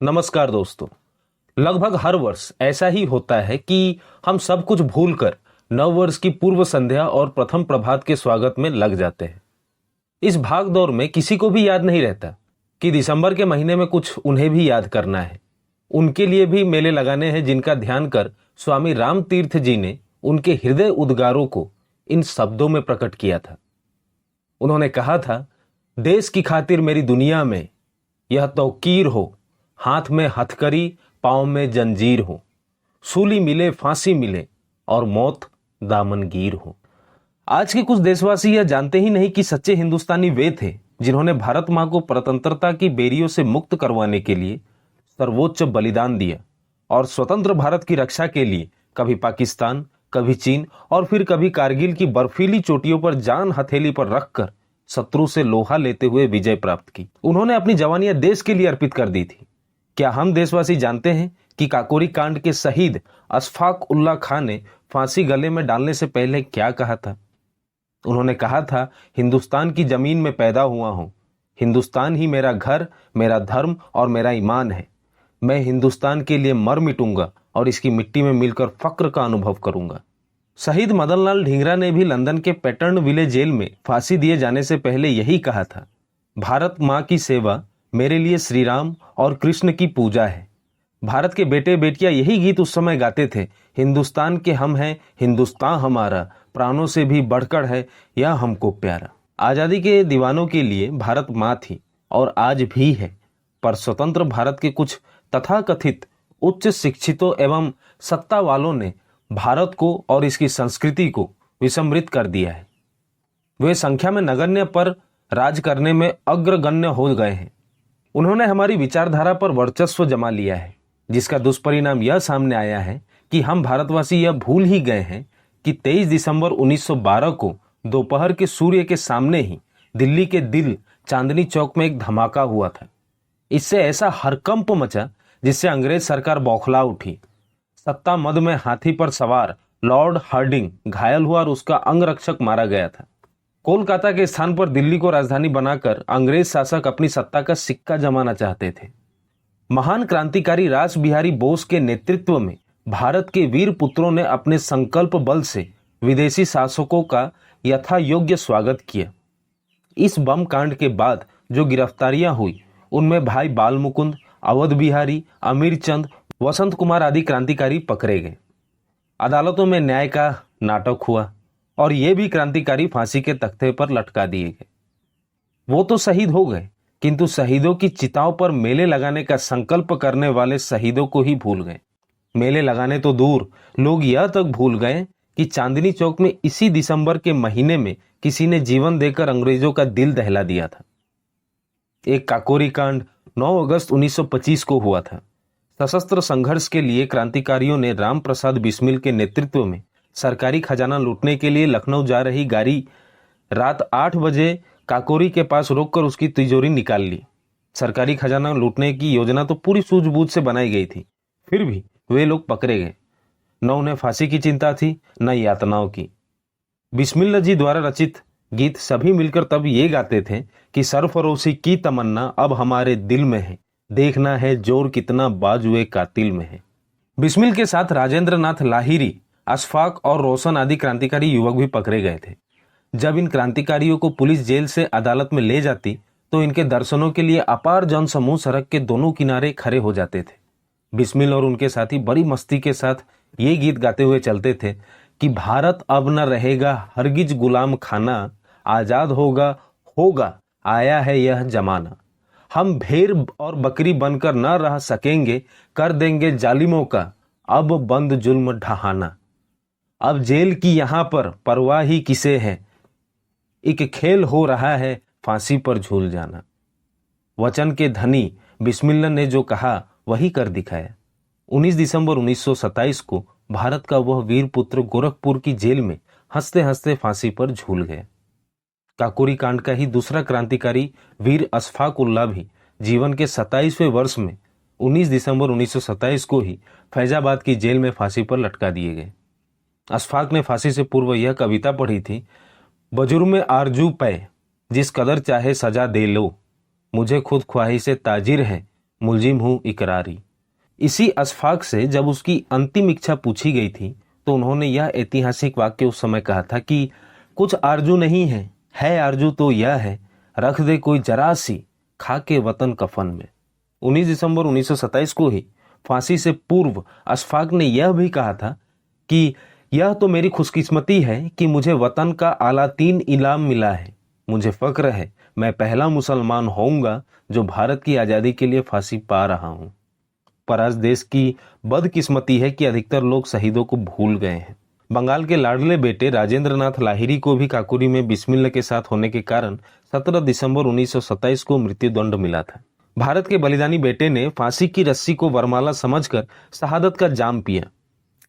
नमस्कार दोस्तों। लगभग हर वर्ष ऐसा ही होता है कि हम सब कुछ भूलकर नव वर्ष की पूर्व संध्या और प्रथम प्रभात के स्वागत में लग जाते हैं। इस भाग दौड़ में किसी को भी याद नहीं रहता कि दिसंबर के महीने में कुछ उन्हें भी याद करना है। उनके लिए भी मेले लगाने हैं जिनका ध्यान कर स्वामी राम तीर्थ जी ने उनके हृदय उद्गारों को इन शब्दों में प्रकट किया था। उन्होंने कहा था, देश की खातिर मेरी दुनिया में यह तौकीर हो, हाथ में हथकड़ी पांव में जंजीर हो, सूली मिले फांसी मिले और मौत दामनगीर हो। आज के कुछ देशवासी यह जानते ही नहीं कि सच्चे हिंदुस्तानी वे थे जिन्होंने भारत मां को स्वतंत्रता की बेड़ियों से मुक्त करवाने के लिए सर्वोच्च बलिदान दिया और स्वतंत्र भारत की रक्षा के लिए कभी पाकिस्तान, कभी चीन और फिर कभी कारगिल की बर्फीली चोटियों पर जान हथेली पर रखकर शत्रु से लोहा लेते हुए विजय प्राप्त की। उन्होंने अपनी जवानियां देश के लिए अर्पित कर दी थी। क्या हम देशवासी जानते हैं कि काकोरी कांड के शहीद अशफाक उल्लाह खां ने फांसी गले में डालने से पहले क्या कहा था? उन्होंने कहा था, हिंदुस्तान की जमीन में पैदा हुआ हूं, हिंदुस्तान ही मेरा घर, मेरा धर्म और मेरा ईमान है। मैं हिंदुस्तान के लिए मर मिटूंगा और इसकी मिट्टी में मिलकर फक्र का अनुभव करूंगा। शहीद मदन लाल ढींगरा ने भी लंदन के पैटर्न विले जेल में फांसी दिए जाने से पहले यही कहा था, भारत मां की सेवा मेरे लिए श्री राम और कृष्ण की पूजा है। भारत के बेटे बेटियां यही गीत उस समय गाते थे, हिंदुस्तान के हम हैं, हिंदुस्तान हमारा, प्राणों से भी बढ़कर है यह हमको प्यारा। आजादी के दीवानों के लिए भारत मां थी और आज भी है, पर स्वतंत्र भारत के कुछ तथाकथित उच्च शिक्षितों एवं सत्ता वालों ने भारत को और इसकी संस्कृति को विस्मृत कर दिया है। वे संख्या में नगण्य पर राज करने में अग्रगण्य हो गए हैं। उन्होंने हमारी विचारधारा पर वर्चस्व जमा लिया है, जिसका दुष्परिणाम यह सामने आया है कि हम भारतवासी यह भूल ही गए हैं कि 23 दिसंबर 1912 को दोपहर के सूर्य के सामने ही दिल्ली के दिल चांदनी चौक में एक धमाका हुआ था। इससे ऐसा हरकंप मचा जिससे अंग्रेज सरकार बौखला उठी। सत्ता मद में हाथी पर सवार लॉर्ड हार्डिंग घायल हुआ और उसका अंगरक्षक मारा गया था। कोलकाता के स्थान पर दिल्ली को राजधानी बनाकर अंग्रेज शासक अपनी सत्ता का सिक्का जमाना चाहते थे। महान क्रांतिकारी रास बिहारी बोस के नेतृत्व में भारत के वीर पुत्रों ने अपने संकल्प बल से विदेशी शासकों का यथा योग्य स्वागत किया। इस बम कांड के बाद जो गिरफ्तारियां हुई उनमें भाई बाल मुकुंद, अवध बिहारी, अमीर चंद, वसंत कुमार आदि क्रांतिकारी पकड़े गए। अदालतों में न्याय का नाटक हुआ और ये भी क्रांतिकारी फांसी के तख्ते पर लटका दिए गए। वो तो शहीद हो गए, किंतु शहीदों की चिताओं पर मेले लगाने का संकल्प करने वाले शहीदों को ही भूल गए। मेले लगाने तो दूर, लोग यह तक भूल गए कि चांदनी चौक में इसी दिसंबर के महीने में किसी ने जीवन देकर अंग्रेजों का दिल दहला दिया था। एक काकोरी कांड 9 अगस्त 1925 को हुआ था। सशस्त्र संघर्ष के लिए क्रांतिकारियों ने राम प्रसाद बिस्मिल के नेतृत्व में सरकारी खजाना लूटने के लिए लखनऊ जा रही गाड़ी रात 8 बजे काकोरी के पास रोककर उसकी तिजोरी निकाल ली। सरकारी खजाना लूटने की योजना तो पूरी सूझबूझ से बनाई गई थी, फिर भी वे लोग पकड़े गए। न उन्हें फांसी की चिंता थी, न यातनाओं की। बिस्मिल्लाह जी द्वारा रचित गीत सभी मिलकर तब ये गाते थे कि सरफरोशी की तमन्ना अब हमारे दिल में है, देखना है जोर कितना बाजुए कातिल में है। बिस्मिल के साथ राजेंद्र नाथ लाहिरी, अशफाक और रोशन आदि क्रांतिकारी युवक भी पकड़े गए थे। जब इन क्रांतिकारियों को पुलिस जेल से अदालत में ले जाती तो इनके दर्शनों के लिए अपार जनसमूह सड़क के दोनों किनारे खड़े हो जाते थे। बिस्मिल और उनके साथी बड़ी मस्ती के साथ ये गीत गाते हुए चलते थे कि भारत अब न रहेगा हरगिज गुलाम खाना, आजाद होगा होगा आया है यह जमाना। हम भेड़ और बकरी बनकर न रह सकेंगे, कर देंगे जालिमों का अब बंद जुल्म ढहाना। अब जेल की यहां पर परवाह ही किसे है, एक खेल हो रहा है फांसी पर झूल जाना। वचन के धनी बिस्मिल्लाह ने जो कहा वही कर दिखाया। 19 दिसंबर 1927 को भारत का वह वीर पुत्र गोरखपुर की जेल में हंसते हंसते फांसी पर झूल गया। काकोरी कांड का ही दूसरा क्रांतिकारी वीर अशफाक उल्लाह भी जीवन के 27वें वर्ष में 19 दिसंबर 1927 को ही फैजाबाद की जेल में फांसी पर लटका दिए गए। अशफाक ने फांसी से पूर्व यह कविता पढ़ी थी, बजुर्ग में आरजू पै जिस कदर चाहे सजा दे लो, मुझे खुद ख्वाहिश ताजिर है मुलजिम हूं इकरारी। इसी अशफाक से जब उसकी अंतिम इच्छा पूछी गई थी तो उन्होंने यह ऐतिहासिक वाक्य उस समय कहा था कि कुछ आरजू नहीं है आरजू तो यह है, रख दे कोई जरा सी खा के वतन कफन में। 19 दिसंबर 1927 को ही फांसी से पूर्व अशफाक ने यह भी कहा था कि यह तो मेरी खुशकिस्मती है कि मुझे वतन का आला तीन इनाम मिला है। मुझे फक्र है मैं पहला मुसलमान होऊंगा जो भारत की आजादी के लिए फांसी पा रहा हूं। पर आज देश की बदकिस्मती है कि अधिकतर लोग शहीदों को भूल गए हैं। बंगाल के लाडले बेटे राजेंद्र नाथ लाहिरी को भी काकुरी में बिस्मिल्लाह के साथ होने के कारण 17 दिसंबर 1927 को मृत्युदंड मिला था। भारत के बलिदानी बेटे ने फांसी की रस्सी को वरमाला समझकर शहादत का जाम पिया।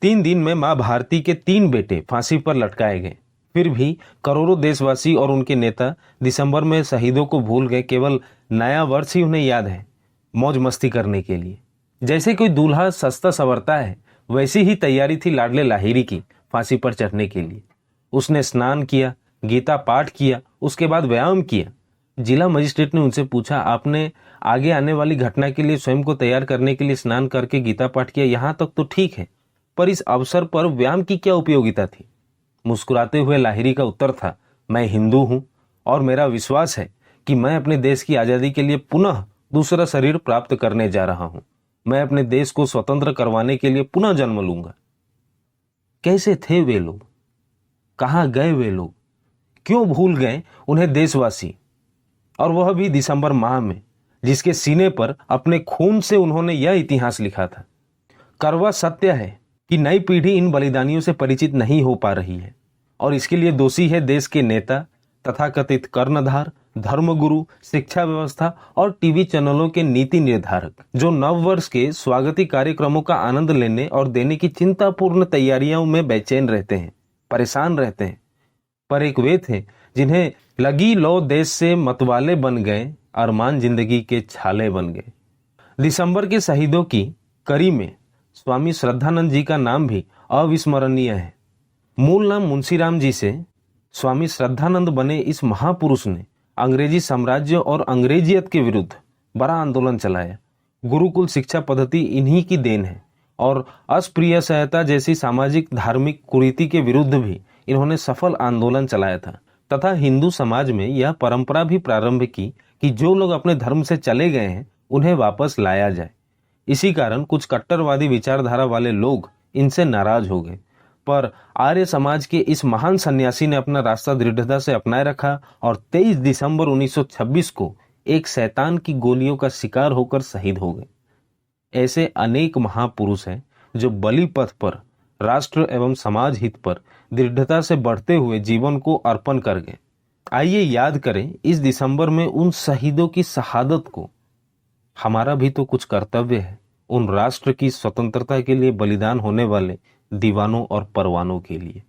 3 दिन में मां भारती के 3 बेटे फांसी पर लटकाए गए। फिर भी करोड़ों देशवासी और उनके नेता दिसंबर में शहीदों को भूल गए। केवल नया वर्ष ही उन्हें याद है मौज मस्ती करने के लिए। जैसे कोई दूल्हा सस्ता संवरता है वैसी ही तैयारी थी लाडले लाहिरी की फांसी पर चढ़ने के लिए। उसने स्नान किया, गीता पाठ किया, उसके बाद व्यायाम किया। जिला मजिस्ट्रेट ने उनसे पूछा, आपने आगे आने वाली घटना के लिए स्वयं को तैयार करने के लिए स्नान करके गीता पाठ किया, यहां तक तो ठीक है, पर इस अवसर पर व्यायाम की क्या उपयोगिता थी? मुस्कुराते हुए लाहिरी का उत्तर था, मैं हिंदू हूं और मेरा विश्वास है कि मैं अपने देश की आजादी के लिए पुनः दूसरा शरीर प्राप्त करने जा रहा हूं। मैं अपने देश को स्वतंत्र करवाने के लिए पुनः जन्म लूंगा। कैसे थे वे लोग? कहां गए वे लोग? क्यों भूल गए उन्हें देशवासी? और वह भी दिसंबर माह में, जिसके सीने पर अपने खून से उन्होंने यह इतिहास लिखा था। कड़वा सत्य है कि नई पीढ़ी इन बलिदानियों से परिचित नहीं हो पा रही है और इसके लिए दोषी है देश के नेता, तथाकथित कर्णधार, धर्मगुरु, शिक्षा व्यवस्था और टीवी चैनलों के नीति निर्धारक, जो नववर्ष के स्वागती कार्यक्रमों का आनंद लेने और देने की चिंतापूर्ण तैयारियों में बेचैन रहते हैं, परेशान रहते हैं। पर एक वे थे जिन्हें लगी लो देश से मतवाले बन गए, अरमान जिंदगी के छाले बन गए। दिसंबर के शहीदों की कड़ी में स्वामी श्रद्धानंद जी का नाम भी अविस्मरणीय है। मूल नाम मुंशीराम जी से स्वामी श्रद्धानंद बने इस महापुरुष ने अंग्रेजी साम्राज्य और अंग्रेजियत के विरुद्ध बड़ा आंदोलन चलाया। गुरुकुल शिक्षा पद्धति इन्हीं की देन है और अस्पृश्य सहायता जैसी सामाजिक धार्मिक कुरीति के विरुद्ध भी इन्होंने सफल आंदोलन चलाया था तथा हिंदू समाज में यह परंपरा भी प्रारंभ की कि जो लोग अपने धर्म से चले गए हैं उन्हें वापस लाया जाए। इसी कारण कुछ कट्टरवादी विचारधारा वाले लोग इनसे नाराज हो गए, पर आर्य समाज के इस महान सन्यासी ने अपना रास्ता दृढ़ता से अपनाए रखा और 23 दिसंबर 1926 को एक शैतान की गोलियों का शिकार होकर शहीद हो गए। ऐसे अनेक महापुरुष हैं जो बलि पथ पर राष्ट्र एवं समाज हित पर दृढ़ता से बढ़ते हुए जीवन को अर्पण कर गए। आइए याद करें इस दिसंबर में उन शहीदों की शहादत को। हमारा भी तो कुछ कर्तव्य है उन राष्ट्र की स्वतंत्रता के लिए बलिदान होने वाले दीवानों और परवानों के लिए।